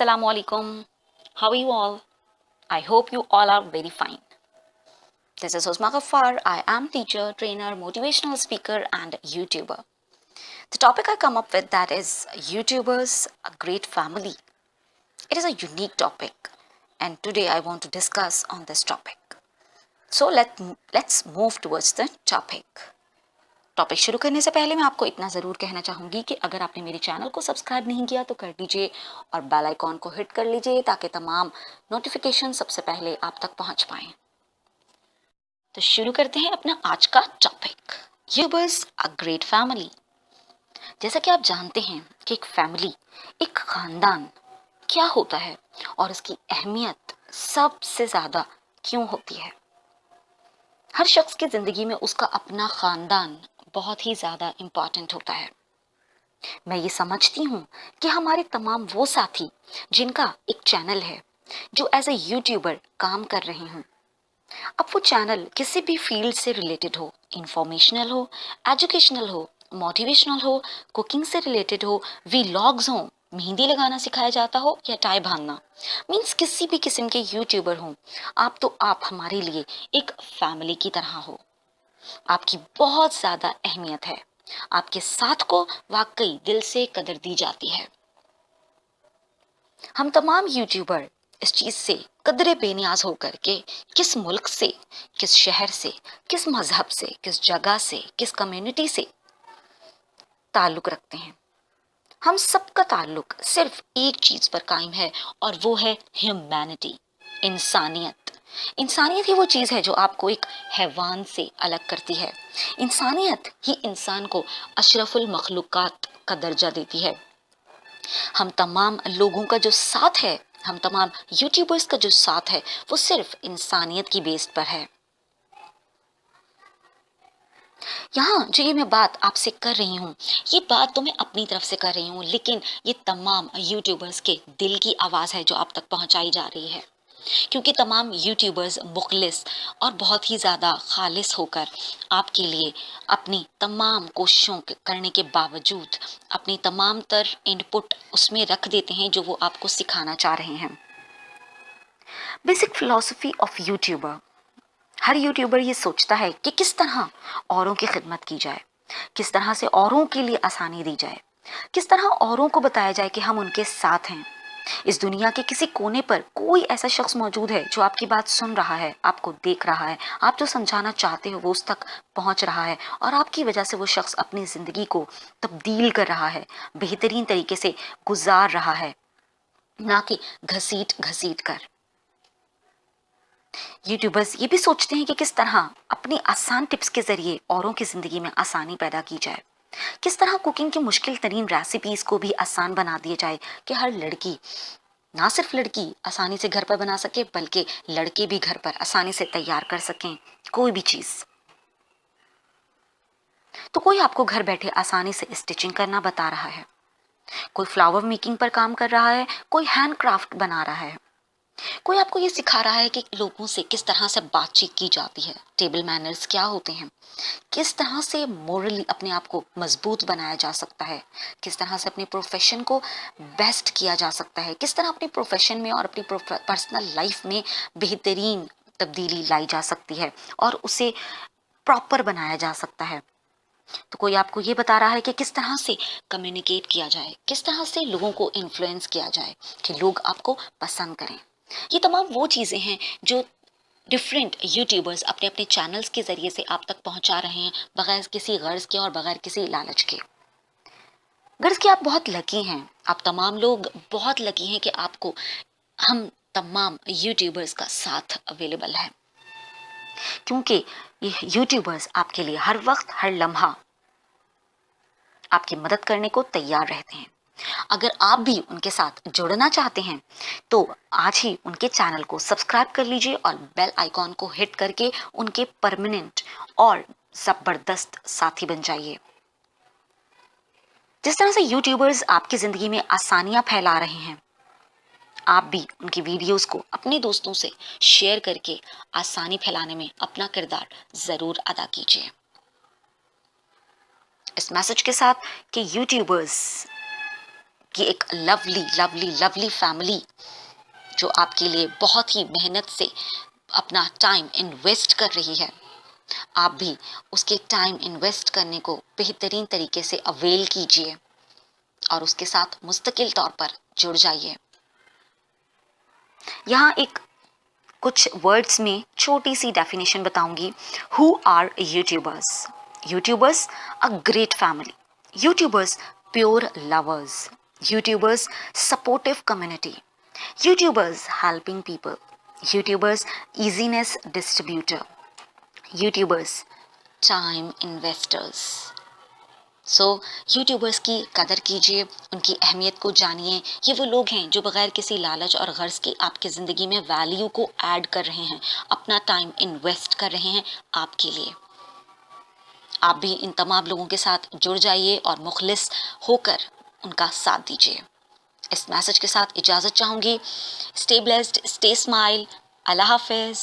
Assalamu alaikum. How are you all? I hope you all are very fine. This is Husma Ghaffar. I am teacher, trainer, motivational speaker and YouTuber. The topic I come up with that is YouTubers, a great family. It is a unique topic and today I want to discuss on this topic. So let's move towards the topic. Topic शुरू करने से पहले मैं आपको इतना ज़रूर कहना चाहूँगी कि अगर आपने मेरे चैनल को सब्सक्राइब नहीं किया तो कर दीजिए और बेल आइकॉन को हिट कर लीजिए ताकि तमाम नोटिफिकेशन सबसे पहले आप तक पहुँच पाएँ। तो शुरू करते हैं अपना आज का topic, YouTubers a great family. जैसा कि आप जानते हैं कि एक फैमिली, एक ख़ानदान क्या होता है और उसकी अहमियत सबसे ज़्यादा क्यों होती है। हर शख्स की ज़िंदगी में उसका अपना ख़ानदान बहुत ही ज़्यादा इम्पॉर्टेंट होता है। मैं ये समझती हूँ कि हमारे तमाम वो साथी जिनका एक चैनल है, जो एज ए यूट्यूबर काम कर रहे हों, अब वो चैनल किसी भी फील्ड से रिलेटेड हो, इंफॉर्मेशनल हो, एजुकेशनल हो, मोटिवेशनल हो, कुकिंग से रिलेटेड हो, वीलॉग्स हो, मेहंदी लगाना सिखाया जाता हो या टाई बांधना, मीन्स किसी भी किस्म के यूट्यूबर हों, आप हमारे लिए एक फैमिली की तरह हो। आपकी बहुत ज़्यादा अहमियत है, आपके साथ को वाकई दिल से कदर दी जाती है। हम तमाम यूट्यूबर इस चीज़ से कदरे बेनियाज होकर के किस मुल्क से, किस शहर से, किस मजहब से, किस जगह से, किस कम्युनिटी से ताल्लुक़ रखते हैं, हम सबका ताल्लुक़ सिर्फ एक चीज़ पर कायम है और वो है ह्यूमैनिटी, इंसानियत। इंसानियत ही वो चीज़ है जो आपको एक हैवान से अलग करती है। इंसानियत ही इंसान को अशरफुल मखलूक़ात का दर्जा देती है। हम तमाम लोगों का जो साथ है, हम तमाम यूट्यूबर्स का जो साथ है, वो सिर्फ इंसानियत की बेस पर है। यहाँ जो ये मैं बात आपसे कर रही हूँ, ये बात तो मैं अपनी तरफ से कर रही हूँ, लेकिन ये तमाम यूट्यूबर्स के दिल की आवाज़ है जो आप तक पहुँचाई जा रही है, क्योंकि तमाम यूट्यूबर्स मुखलिस और बहुत ही ज़्यादा खालिस होकर आपके लिए अपनी तमाम कोशिशों करने के बावजूद अपनी तमाम तर इनपुट उसमें रख देते हैं जो वो आपको सिखाना चाह रहे हैं। Basic philosophy of YouTuber, her YouTuber ये सोचता है कि किस तरह औरों की खिदमत की जाए, किस तरह से औरों के लिए आसानी दी जाए, किस तरह औरों को बताया जाए कि हम उनके साथ हैं। इस दुनिया के किसी कोने पर कोई ऐसा शख्स मौजूद है जो आपकी बात सुन रहा है, आपको देख रहा है, आप जो समझाना चाहते हो वो उस तक पहुंच रहा है और आपकी वजह से वो शख्स अपनी ज़िंदगी को तब्दील कर रहा है, बेहतरीन तरीके से गुजार रहा है, ना कि घसीट घसीट कर। यूट्यूबर्स ये भी सोचते हैं कि किस तरह अपनी आसान टिप्स के ज़रिए औरों की ज़िंदगी में आसानी पैदा की जाए, किस तरह कुकिंग की मुश्किल तरीन रेसिपीज़ को भी आसान बना दिया जाए कि हर लड़की, ना सिर्फ लड़की आसानी से घर पर बना सके बल्कि लड़के भी घर पर आसानी से तैयार कर सकें कोई भी चीज़। तो कोई आपको घर बैठे आसानी से स्टिचिंग करना बता रहा है, कोई फ्लावर मेकिंग पर काम कर रहा है, कोई हैंड क्राफ्ट बना रहा है, कोई आपको ये सिखा रहा है कि लोगों से किस तरह से बातचीत की जाती है, टेबल मैनर्स क्या होते हैं, किस तरह से मोरली अपने आप को मजबूत बनाया जा सकता है, किस तरह से अपने प्रोफेशन को बेस्ट किया जा सकता है, किस तरह अपने प्रोफेशन में और अपनी पर्सनल लाइफ में बेहतरीन तब्दीली लाई जा सकती है और उसे प्रॉपर बनाया जा सकता है। तो कोई आपको ये बता रहा है कि किस तरह से कम्युनिकेट किया जाए, किस तरह से लोगों को इन्फ्लुएंस किया जाए कि लोग आपको पसंद करें। ये तमाम वो चीज़ें हैं जो डिफरेंट यूट्यूबर्स अपने अपने चैनल्स के ज़रिए से आप तक पहुंचा रहे हैं, बगैर किसी गर्ज के और बगैर किसी लालच के। गर्ज के आप बहुत लकी हैं, आप तमाम लोग बहुत लकी हैं कि आपको हम तमाम यूट्यूबर्स का साथ अवेलेबल है, क्योंकि ये यूट्यूबर्स आपके लिए हर वक्त हर लम्हा आपकी मदद करने को तैयार रहते हैं। अगर आप भी उनके साथ जुड़ना चाहते हैं तो आज ही उनके चैनल को सब्सक्राइब कर लीजिए और बेल आइकॉन को हिट करके उनके परमानेंट और जबरदस्त साथी बन जाइए। जिस तरह से यूट्यूबर्स आपकी ज़िंदगी में आसानियां फैला रहे हैं, आप भी उनकी वीडियोस को अपने दोस्तों से शेयर करके आसानी फैलाने में अपना किरदार ज़रूर अदा कीजिए। इस मैसेज के साथ कि यूट्यूबर्स कि एक लवली लवली लवली फैमिली जो आपके लिए बहुत ही मेहनत से अपना टाइम इन्वेस्ट कर रही है, आप भी उसके टाइम इन्वेस्ट करने को बेहतरीन तरीके से अवेल कीजिए और उसके साथ मुस्तकिल तौर पर जुड़ जाइए। यहाँ एक कुछ वर्ड्स में छोटी सी डेफिनेशन बताऊंगी। Who are YouTubers? YouTubers a great family, YouTubers pure lovers, YouTubers supportive community, YouTubers helping people, YouTubers easiness distributor, YouTubers time investors. So YouTubers की कदर कीजिए, उनकी अहमियत को जानिए। ये वो लोग हैं जो बगैर किसी लालच और गर्ज के आपकी ज़िंदगी में वैल्यू को ऐड कर रहे हैं, अपना टाइम इन्वेस्ट कर रहे हैं आपके लिए। आप भी इन तमाम लोगों के साथ जुड़ जाइए और मुखलिस होकर उनका साथ दीजिए। इस मैसेज के साथ इजाज़त चाहूँगी। स्टे ब्लेस्ड, स्टे स्माइल, अल्लाह हाफिज़।